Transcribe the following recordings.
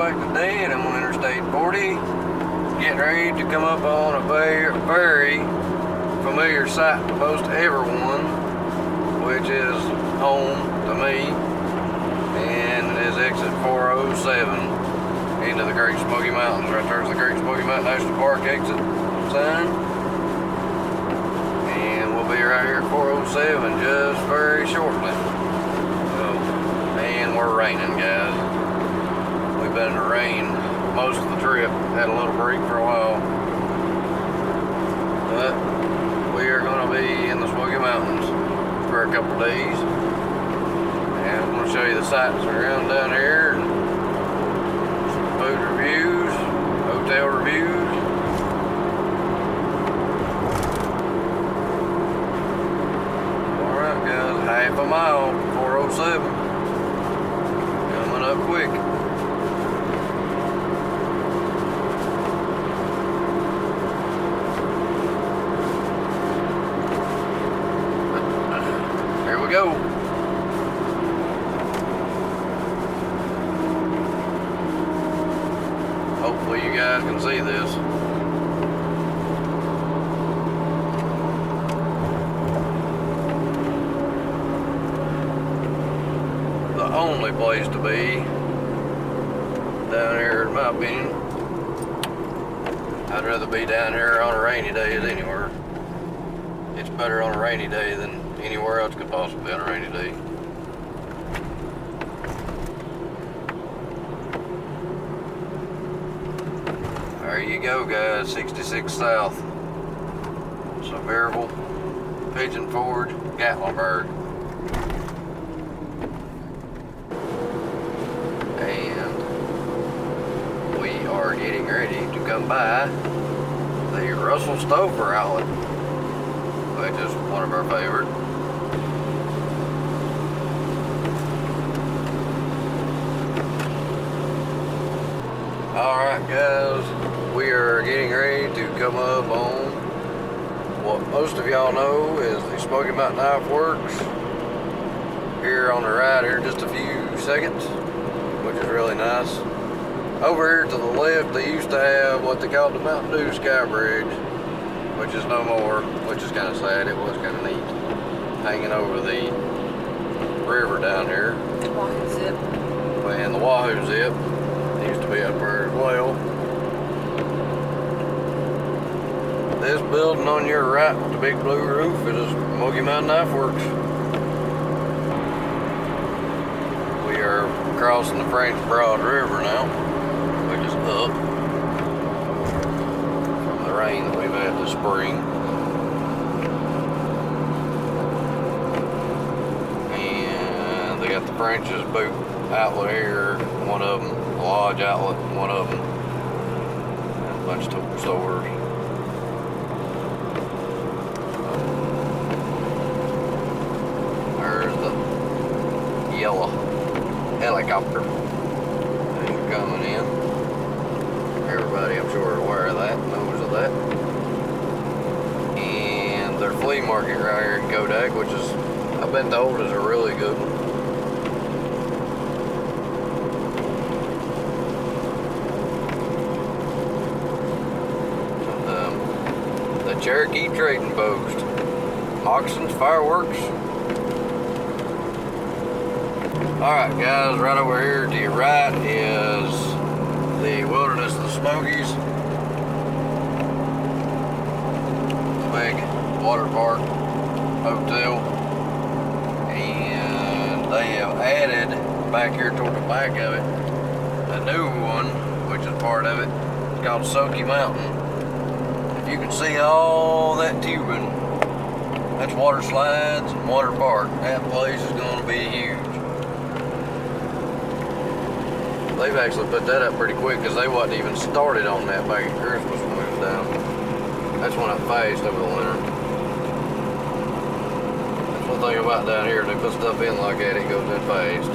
back today, and I'm on Interstate 40, getting ready to come up on a very familiar sight to most everyone, which is home to me, and is exit 407 into the Great Smoky Mountains. Right there's the Great Smoky Mountain National Park exit sign, and we'll be right here at 407 just very shortly. And we're raining, guys. We've been in the rain most of the trip. Had a little break for a while, but we are going to be in the Smoky Mountains for a couple days, and I'm going to show you the sights around down here, and some food reviews, hotel reviews. All right, guys, half a mile, 407. Coming up quick. Here we go. Hopefully you guys can see this. The only place to be down here, in my opinion. I'd rather be down here on a rainy day than anywhere. It's better on a rainy day than anywhere else could possibly be on a rainy day. There you go, guys. 66 South, Sevierville, Pigeon Forge, Gatlinburg. And we are getting ready to come by the Russell Stover outlet, which is one of our favorite. Alright, guys, we are getting ready to come up on what most of y'all know is the Smoky Mountain Knife Works. Here on the right here, just a few seconds, which is really nice. Over here to the left, they used to have what they called the Mountain Dew Sky Bridge, which is no more, which is kind of sad. It was kind of neat, hanging over the river down here. The Wahoo Zip. And the Wahoo Zip used to be up there as well. This building on your right with the big blue roof is Smoky Mountain Knife Works. We are crossing the French Broad River now, which is up from the rain that we've had this spring. And they got the French's boot outlet here, one of them, a lodge outlet, one of them, and a bunch of tool stores. There's the yellow helicopter as you're coming in. Everybody, I'm sure, is aware of that, knows of that. And their flea market right here in Kodak, which is, I've been told, is a really good one. The Cherokee Trading Post, Moccasins Fireworks. Alright, guys, right over here to your right is the Wilderness of the Smokies. Big water park hotel. And they have added back here toward the back of it a new one, which is part of it. It's called Smoky Mountain. If you can see all that tubing, that's water slides and water park. That place is going to be huge. They've actually put that up pretty quick because they wasn't even started on that back at Christmas when we was down. That's went up fast over the winter. That's one thing about down here, they put stuff in like that, it goes in fast.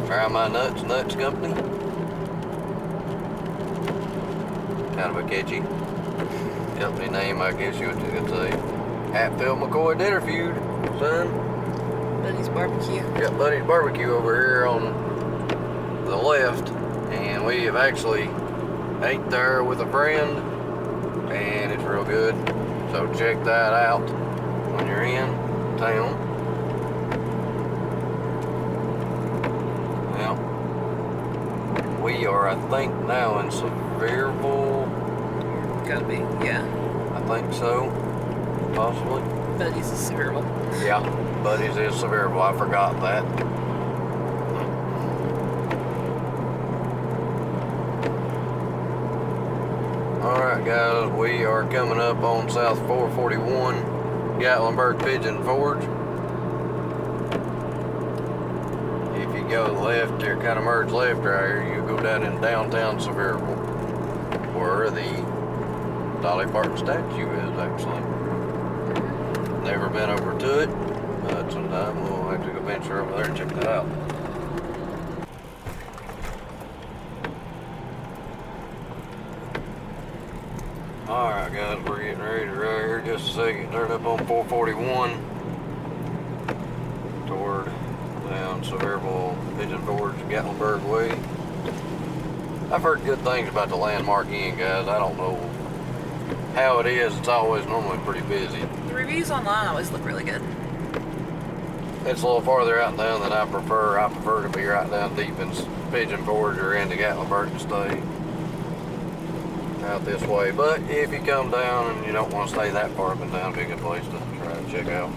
Try My Nuts Company. Kind of a catchy. company name, I guess you could say. Hatfield McCoy Dinner Feud, son. Buddy's Barbecue. Got Buddy's Barbecue over here on the left, and we have actually ate there with a friend, and it's real good. So check that out when you're in town. Well, we are, I think, now in Sevierville. Gotta be, yeah. I think so, possibly. Buddy's is Sevierville. Yeah, Buddy's is Sevierville. I forgot that. Alright guys, we are coming up on South 441, Gatlinburg Pigeon Forge. If you go left, you kind of merge left right here, you go down in downtown Sevierville, where the Dolly Parton statue is actually. Never been over to it, but sometime we'll have to go venture over there and check that out. Alright guys, we're getting ready to right here just a second. Turn up on 441 toward down Sevierville, Pigeon Forge, Gatlinburg way. I've heard good things about the Landmark Inn, guys. I don't know how it is. It's always normally pretty busy. The reviews online always look really good. It's a little farther out and down than I prefer. I prefer to be right down deep in Pigeon Forge or into Gatlinburg to stay out this way. But if you come down and you don't want to stay that far up and down, it'd be a good place to try and check out.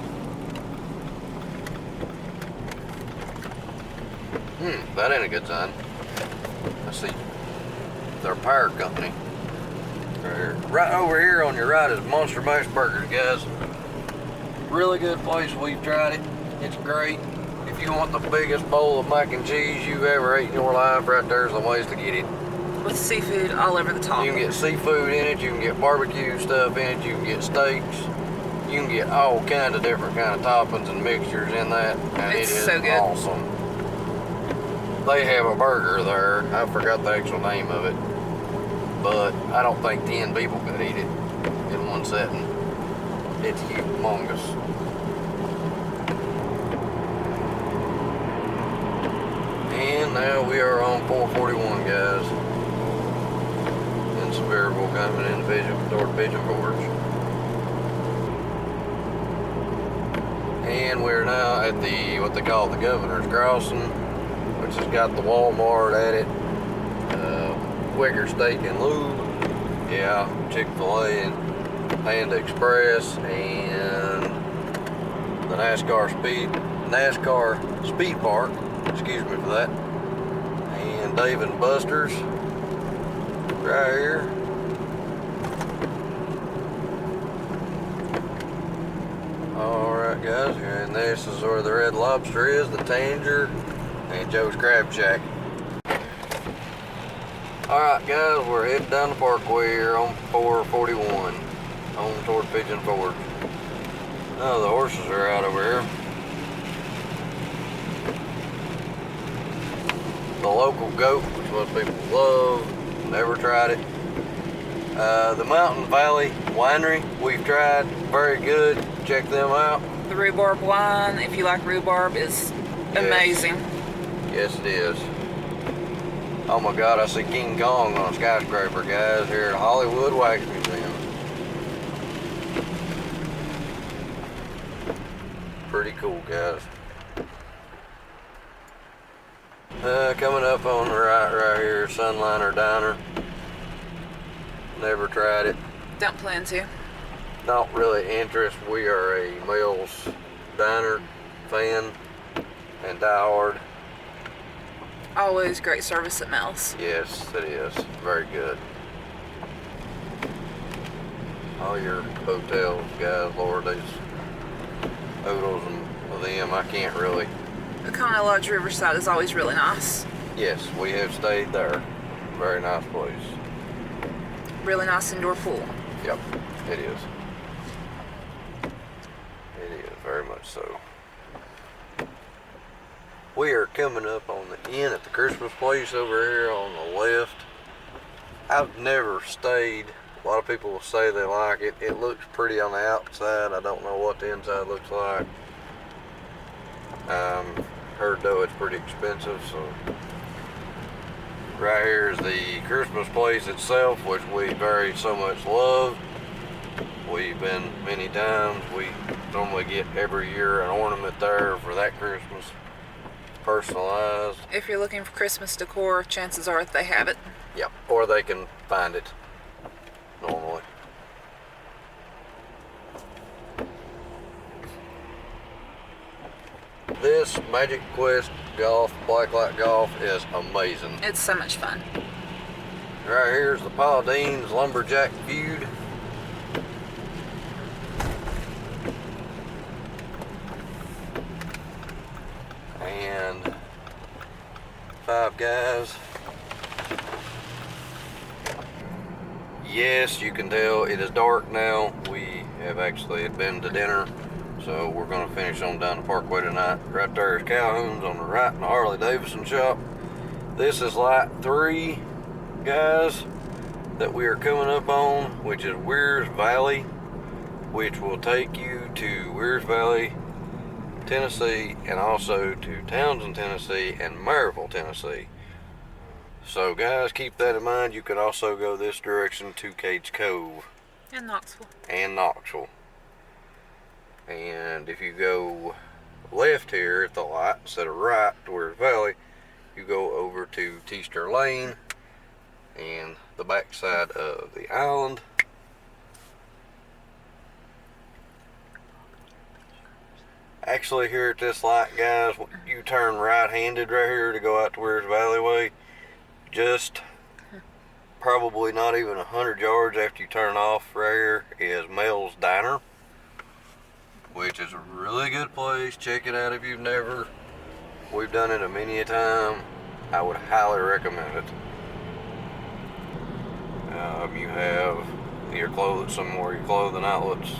That ain't a good sign. Let's see. Their power company. Right over here on your right is Monster Mash Burgers, guys. Really good place. We've tried it. It's great. If you want the biggest bowl of mac and cheese you've ever ate in your life, right there's the ways to get it. With seafood all over the top. You can get seafood in it. You can get barbecue stuff in it. You can get steaks. You can get all kinds of different kind of toppings and mixtures in that, and It's it is so good. awesome. They have a burger there. I forgot the actual name of it, but I don't think 10 people could eat it in one setting. It's humongous. And now we are on 441, guys, in Sevierville, coming in toward Pigeon Forge. And we're now at the, what they call the Governor's Crossing, which has got the Walmart at it, Quicker Steak and Lube, yeah, Chick-fil-A and Panda Express, and the NASCAR Speed Park, excuse me for that, and Dave and Buster's right here. Alright guys, and this is where the Red Lobster is, the Tanger, and Joe's Crab Shack. Alright guys, we're headed down the Parkway here on 441, home toward Pigeon Forge. Oh, the horses are out over here. The local goat, which most people love, never tried it. The Mountain Valley Winery, we've tried, very good, check them out. The rhubarb wine, if you like rhubarb, is amazing. Yes, it is. Oh my God, I see King Kong on a skyscraper, guys, here at Hollywood Wax Museum. Pretty cool, guys. Coming up on the right here, Sunliner Diner. Never tried it. Don't plan to. Not really interested. We are a Mel's Diner fan and diehard. Always great service at Mel's. Yes, it is. Very good. All your hotels, guys, Lord, these oodles and them, I can't really. The Econo Lodge Riverside is always really nice. Yes, we have stayed there. Very nice place. Really nice indoor pool. Yep, it is. It is, very much so. We are coming up on the inn at the Christmas place over here on the left. I've never stayed A lot of people say they like it. It looks pretty on the outside. I don't know what the inside looks like. Heard though it's pretty expensive, so. Right here is the Christmas place itself, which we very so much love. We've been many times. We normally get every year an ornament there for that Christmas, personalized. If you're looking for Christmas decor, chances are they have it. Yep, or they can find it normally. This Magic Quest Golf, Blacklight Golf is amazing. It's so much fun. Right here's the Paulding's Lumberjack Feud. And Five Guys. Yes, you can tell it is dark now. We have actually been to dinner, so we're going to finish on down to Parkway tonight. Right there is Calhoun's on the right in the Harley Davidson shop. This is Light 3, guys, that we are coming up on, which is Weir's Valley, which will take you to Weir's Valley, Tennessee, and also to Townsend, Tennessee, and Maryville, Tennessee. So guys, keep that in mind. You can also go this direction to Cage Cove. And Knoxville. And Knoxville. And if you go left here at the light instead of right to Weir's Valley, you go over to Teaster Lane and the backside of the island. Actually, here at this light, guys, you turn right-handed right here to go out to Weir's Valley way. Just probably not even 100 yards after you turn off right here is Mel's Diner, which is a really good place. Check it out if you've never. We've done it a many a time. I would highly recommend it. You have your clothes, some more your clothing outlets,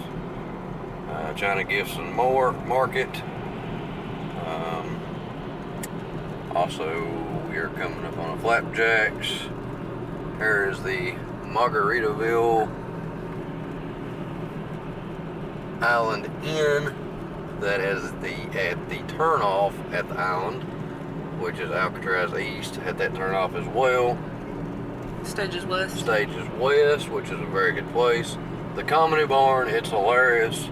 China Gifts and More Market. Also, we are coming up on a Flapjacks. Here is the Margaritaville Island Inn that is at the turnoff at the island, which is Alcatraz East, at that turnoff as well. Stages West. Stages West, which is a very good place. The Comedy Barn, it's hilarious.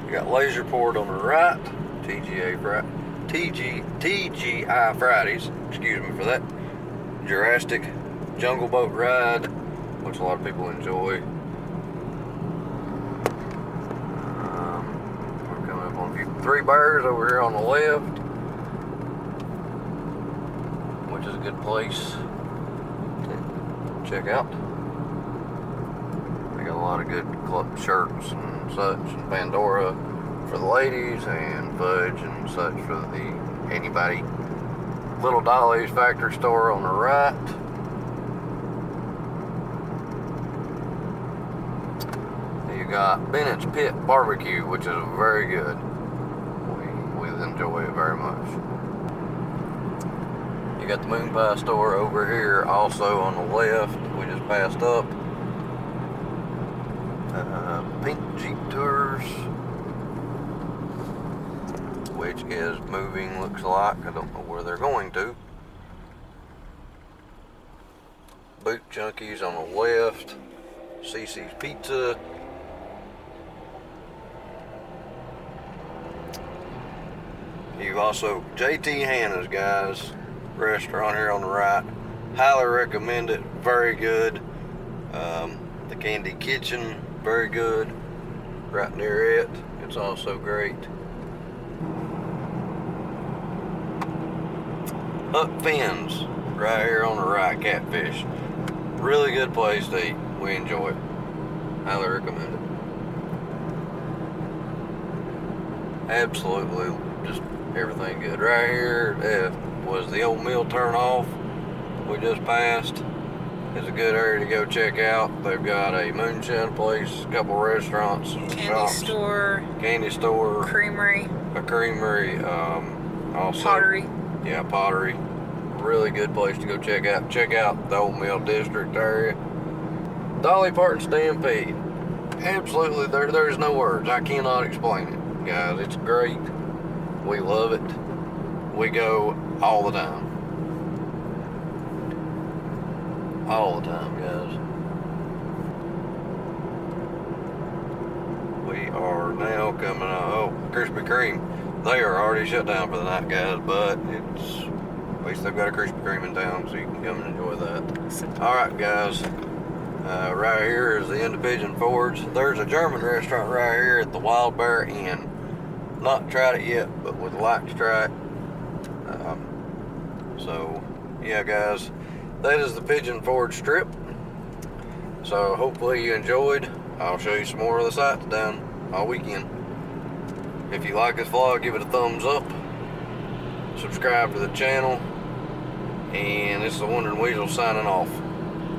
You got Laserport on the right, TGI Fridays, excuse me for that. Jurassic Jungle Boat Ride, which a lot of people enjoy. We're coming up on Three Bears over here on the left, which is a good place to check out. They got a lot of good club shirts and such, and Pandora for the ladies, and Fudge and such for the anybody. Little Dolly's Factory Store on the right. You got Bennett's Pit Barbecue, which is very good. We enjoy it very much. You got the Moon Pie Store over here, also on the left. We just passed up. Pink Jeep Tours, which is moving, looks like. I don't know where they're going to. Boot Junkies on the left. CC's Pizza. You've also JT Hannah's, guys, restaurant here on the right. Highly recommend it. Very good. The Candy Kitchen, very good. Right near it. It's also great. Huck Finn's, right here on the right, Catfish. Really good place to eat. We enjoy it. Highly recommend it. Absolutely, just everything good. Right here was the old mill turn off we just passed. It's a good area to go check out. They've got a moonshine place, a couple restaurants, candy store, creamery, a creamery, also pottery. Yeah, pottery. Really good place to go check out. Check out the Old Mill District area. Dolly Parton Stampede. Absolutely, there's no words. I cannot explain it, guys. It's great. We love it. We go all the time. All the time, guys. We are now coming out. Oh, Krispy Kreme. They are already shut down for the night, guys, but it's, at least they've got a Krispy Kreme in town, so you can come and enjoy that. Alright, guys. Right here is the end of Pigeon Forge. There's a German restaurant right here at the Wild Bear Inn. Not tried it yet, but would like to try it. So, yeah, guys, that is the Pigeon Forge strip. So, hopefully you enjoyed. I'll show you some more of the sights down all weekend. If you like this vlog, give it a thumbs up. Subscribe to the channel. And this is the Wandering Weasel signing off.